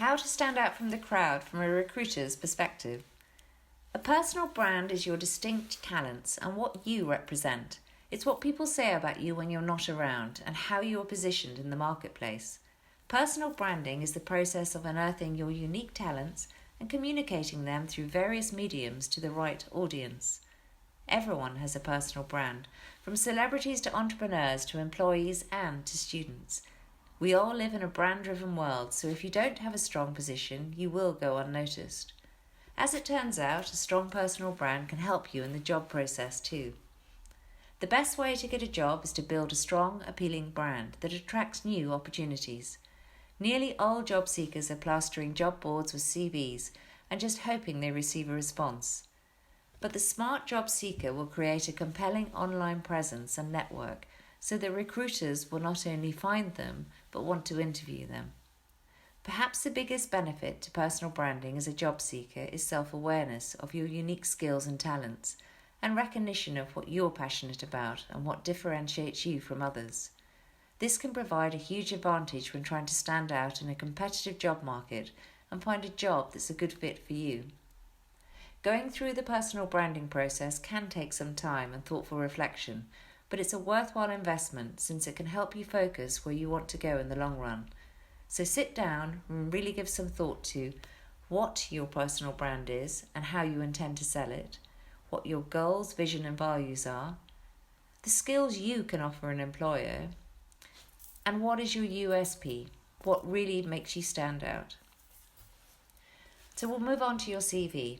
how to stand out from the crowd from a recruiter's perspective. A personal brand is your distinct talents and what you represent. It's what people say about you when you're not around and how you are positioned in the marketplace. Personal branding is the process of unearthing your unique talents and communicating them through various mediums to the right audience. Everyone has a personal brand, from celebrities to entrepreneurs to employees and to students. We all live in a brand-driven world, so if you don't have a strong position, you will go unnoticed. As it turns out, a strong personal brand can help you in the job process too. The best way to get a job is to build a strong, appealing brand that attracts new opportunities. Nearly all job seekers are plastering job boards with CVs and just hoping they receive a response. But the smart job seeker will create a compelling online presence and network so that recruiters will not only find them, but want to interview them. Perhaps the biggest benefit to personal branding as a job seeker is self-awareness of your unique skills and talents, and recognition of what you're passionate about and what differentiates you from others. This can provide a huge advantage when trying to stand out in a competitive job market and find a job that's a good fit for you. Going through the personal branding process can take some time and thoughtful reflection, but it's a worthwhile investment since it can help you focus where you want to go in the long run. So sit down and really give some thought to what your personal brand is and how you intend to sell it, what your goals, vision and values are, the skills you can offer an employer, and what is your USP, what really makes you stand out. So we'll move on to your CV.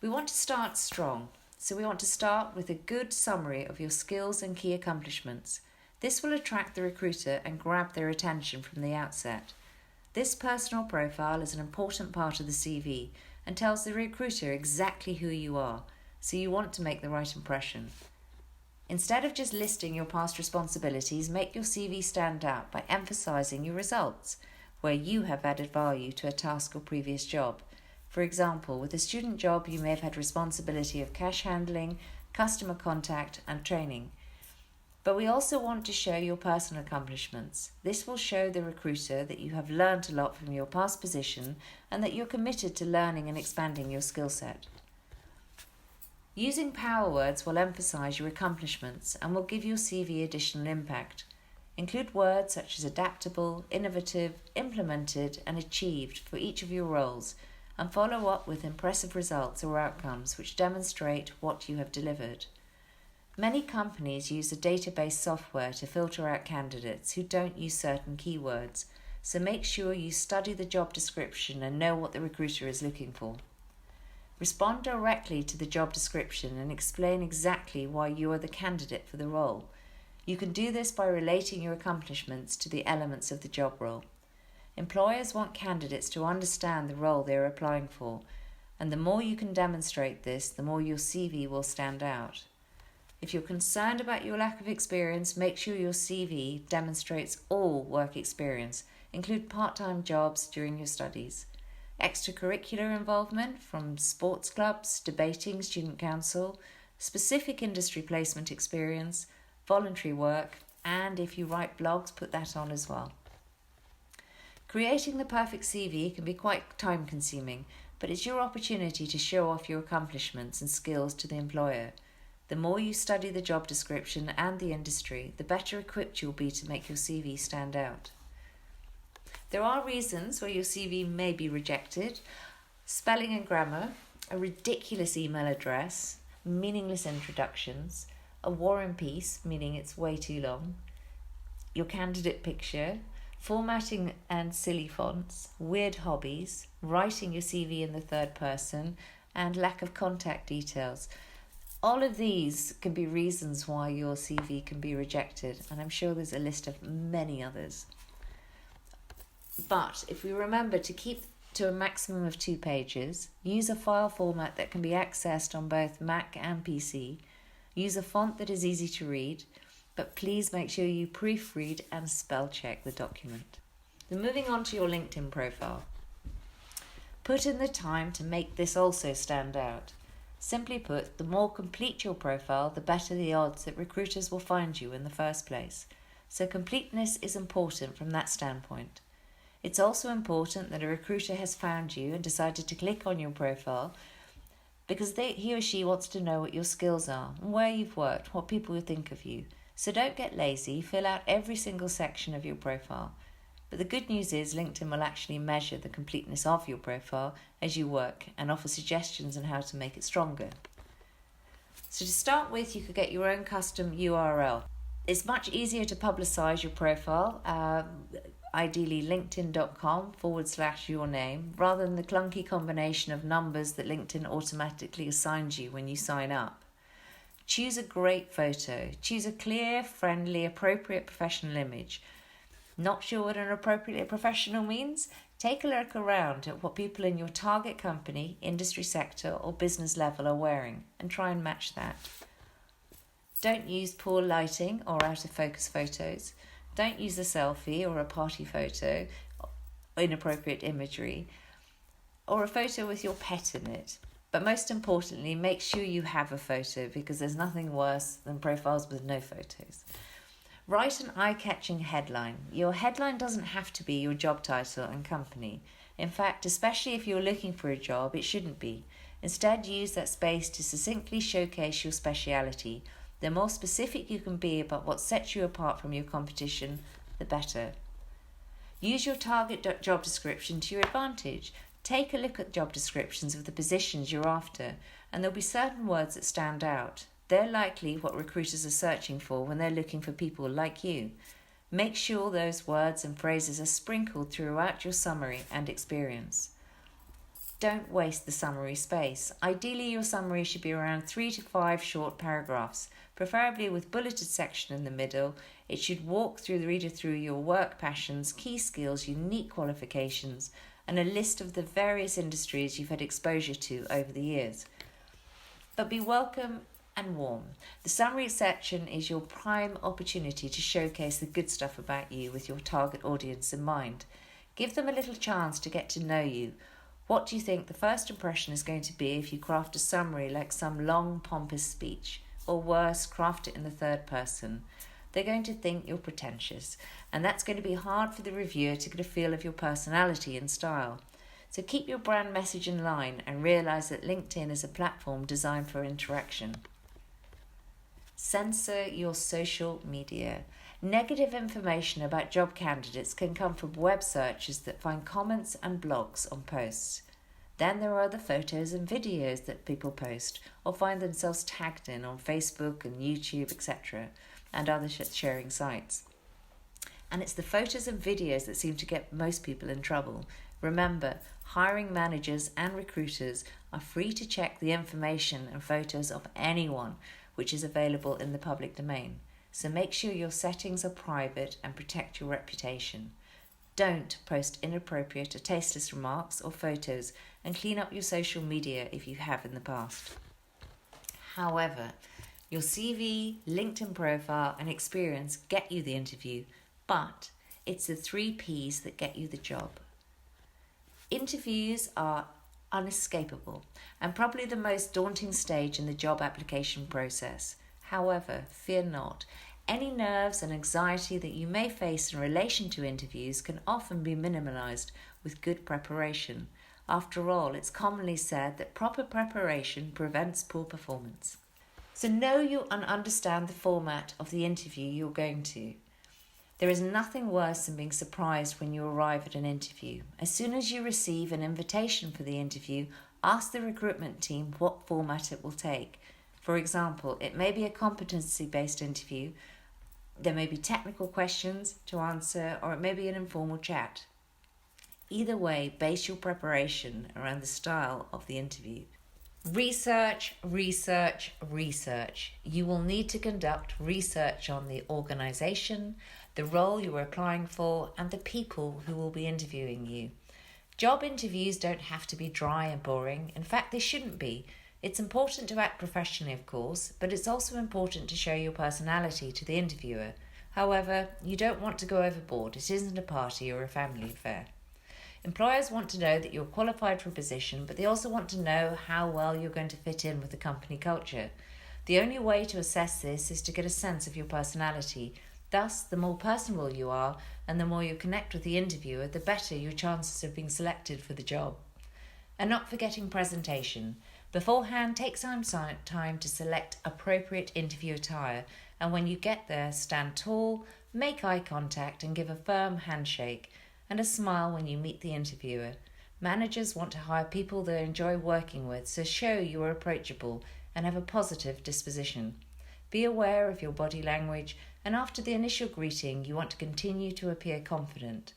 We want to start strong, so we want to start with a good summary of your skills and key accomplishments. This will attract the recruiter and grab their attention from the outset. This personal profile is an important part of the CV and tells the recruiter exactly who you are, so you want to make the right impression. Instead of just listing your past responsibilities, make your CV stand out by emphasizing your results, where you have added value to a task or previous job. For example, with a student job, you may have had responsibility of cash handling, customer contact, and training. But we also want to show your personal accomplishments. This will show the recruiter that you have learned a lot from your past position and that you're committed to learning and expanding your skill set. Using power words will emphasize your accomplishments and will give your CV additional impact. Include words such as adaptable, innovative, implemented, and achieved for each of your roles, and follow up with impressive results or outcomes which demonstrate what you have delivered. Many companies use a database software to filter out candidates who don't use certain keywords, so make sure you study the job description and know what the recruiter is looking for. Respond directly to the job description and explain exactly why you are the candidate for the role. You can do this by relating your accomplishments to the elements of the job role. Employers want candidates to understand the role they are applying for, and the more you can demonstrate this, the more your CV will stand out. If you're concerned about your lack of experience, make sure your CV demonstrates all work experience, include part-time jobs during your studies, extracurricular involvement from sports clubs, debating, student council, specific industry placement experience, voluntary work, and if you write blogs, put that on as well. Creating the perfect CV can be quite time-consuming, but it's your opportunity to show off your accomplishments and skills to the employer. The more you study the job description and the industry, the better equipped you'll be to make your CV stand out. There are reasons why your CV may be rejected: spelling and grammar, a ridiculous email address, meaningless introductions, a war and peace, meaning it's way too long, your candidate picture, formatting and silly fonts, weird hobbies, writing your CV in the third person, and lack of contact details. All of these can be reasons why your CV can be rejected, and I'm sure there's a list of many others. But if we remember to keep to a maximum of 2 pages, use a file format that can be accessed on both Mac and PC, use a font that is easy to read, but please make sure you proofread and spell check the document. Then moving on to your LinkedIn profile. Put in the time to make this also stand out. Simply put, the more complete your profile, the better the odds that recruiters will find you in the first place. So completeness is important from that standpoint. It's also important that a recruiter has found you and decided to click on your profile because he or she wants to know what your skills are, where you've worked, what people will think of you. So don't get lazy, fill out every single section of your profile. But the good news is LinkedIn will actually measure the completeness of your profile as you work and offer suggestions on how to make it stronger. So to start with, you could get your own custom URL. It's much easier to publicize your profile, ideally linkedin.com/your name, rather than the clunky combination of numbers that LinkedIn automatically assigns you when you sign up. Choose a great photo. Choose a clear, friendly, appropriate professional image. Not sure what an appropriately professional means? Take a look around at what people in your target company, industry sector, or business level are wearing and try and match that. Don't use poor lighting or out of focus photos. Don't use a selfie or a party photo, inappropriate imagery, or a photo with your pet in it. But most importantly, make sure you have a photo because there's nothing worse than profiles with no photos. Write an eye-catching headline. Your headline doesn't have to be your job title and company. In fact, especially if you're looking for a job, it shouldn't be. Instead, use that space to succinctly showcase your speciality. The more specific you can be about what sets you apart from your competition, the better. Use your target job description to your advantage. Take a look at job descriptions of the positions you're after, and there'll be certain words that stand out. They're likely what recruiters are searching for when they're looking for people like you. Make sure those words and phrases are sprinkled throughout your summary and experience. Don't waste the summary space. Ideally, your summary should be around 3 to 5 short paragraphs, preferably with bulleted section in the middle. It should walk the reader through your work passions, key skills, unique qualifications, and a list of the various industries you've had exposure to over the years. But be welcome and warm. The summary section is your prime opportunity to showcase the good stuff about you with your target audience in mind. Give them a little chance to get to know you. What do you think the first impression is going to be if you craft a summary like some long, pompous speech? Or worse, craft it in the third person? They're going to think you're pretentious, and that's going to be hard for the reviewer to get a feel of your personality and style. So keep your brand message in line and realize that LinkedIn is a platform designed for interaction. Censor your social media. Negative information about job candidates can come from web searches that find comments and blogs on posts. Then there are the photos and videos that people post or find themselves tagged in on Facebook and YouTube, etc., and other sharing sites. And it's the photos and videos that seem to get most people in trouble. Remember, hiring managers and recruiters are free to check the information and photos of anyone which is available in the public domain. So make sure your settings are private and protect your reputation. Don't post inappropriate or tasteless remarks or photos, and clean up your social media if you have in the past. However, your CV, LinkedIn profile, and experience get you the interview, but it's the 3 Ps that get you the job. Interviews are unescapable and probably the most daunting stage in the job application process. However, fear not. Any nerves and anxiety that you may face in relation to interviews can often be minimalized with good preparation. After all, it's commonly said that proper preparation prevents poor performance. So know you and understand the format of the interview you're going to. There is nothing worse than being surprised when you arrive at an interview. As soon as you receive an invitation for the interview, ask the recruitment team what format it will take. For example, it may be a competency-based interview, there may be technical questions to answer, or it may be an informal chat. Either way, base your preparation around the style of the interview. Research, research, research. You will need to conduct research on the organisation, the role you are applying for, and the people who will be interviewing you. Job interviews don't have to be dry and boring. In fact, they shouldn't be. It's important to act professionally, of course, but it's also important to show your personality to the interviewer. However, you don't want to go overboard. It isn't a party or a family affair. Employers want to know that you're qualified for a position, but they also want to know how well you're going to fit in with the company culture. The only way to assess this is to get a sense of your personality. Thus, the more personable you are and the more you connect with the interviewer, the better your chances of being selected for the job. And not forgetting presentation. Beforehand, take some time to select appropriate interview attire, and when you get there, stand tall, make eye contact and give a firm handshake and a smile when you meet the interviewer. Managers want to hire people they enjoy working with, so show you are approachable and have a positive disposition. Be aware of your body language, and after the initial greeting, you want to continue to appear confident.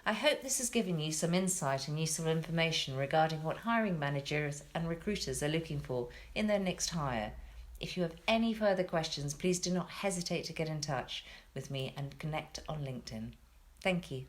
I hope this has given you some insight and useful information regarding what hiring managers and recruiters are looking for in their next hire. If you have any further questions, please do not hesitate to get in touch with me and connect on LinkedIn. Thank you.